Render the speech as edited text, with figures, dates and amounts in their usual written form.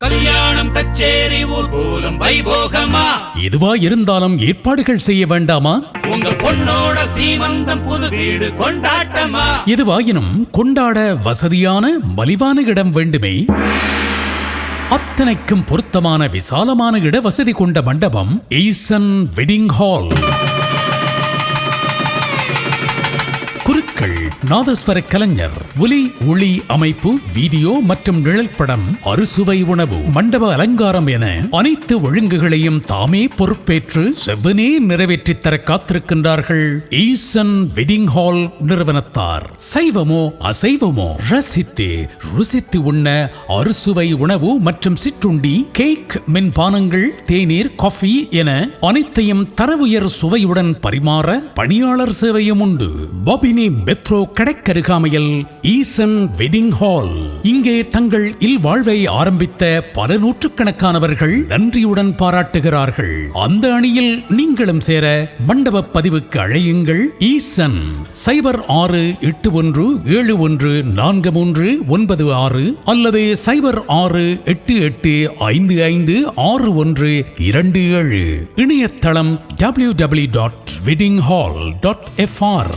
கல்யாணம் கச்சேரி ஊர்வலம் வைபோகமா எதுவா இருந்தாலும் ஏற்பாடுகள் செய்ய வேண்டாமா? உங்க பொண்ணோட சீமந்தம் புது வீடு கொண்டாட்டமா எதுவாயினும் கொண்டாட வசதியான மலிவான இடம் வேண்டுமே. அத்தனைக்கும் பொருத்தமான விசாலமான இட வசதி கொண்ட மண்டபம் ஈசன் வெட்டிங் ஹால். குருக்கள், நாதஸ்வர கலைஞர், ஒலி ஒளி அமைப்பு, வீடியோ மற்றும் நிழல் படம், அறுசுவை உணவு, மண்டப அலங்காரம் என அனைத்து ஒழுங்குகளையும் தாமே பொறுப்பேற்று செவ்வனே நிறைவேற்றித் தர காத்திருக்கின்றார்கள் ஈசன் வெட்டிங் ஹால் நிறுவனத்தார். சைவமோ அசைவமோ ரசித்து ருசித்து உண்ண அறுசுவை உணவு மற்றும் சிற்றுண்டி, கேக், மின்பானங்கள், தேநீர், காஃபி என அனைத்தையும் தரவுயர் சுவையுடன் பரிமாற பணியாளர் சேவையும் உண்டு. பாபினி மெட்ரோ கடற்கருகாமையில் ஈசன் வெட்டிங் ஹால். இங்கே தங்கள் இல்வாழ்வை ஆரம்பித்த பல நூற்றுக்கணக்கானவர்கள் நன்றியுடன் பாராட்டுகிறார்கள். அந்த அணியில் நீங்களும் சேர மண்டப பதிவுக்கு அழையுங்கள். ஈசன் 0681714396 அல்லது 0688556127. இணையதளம் www.weddinghall.fr.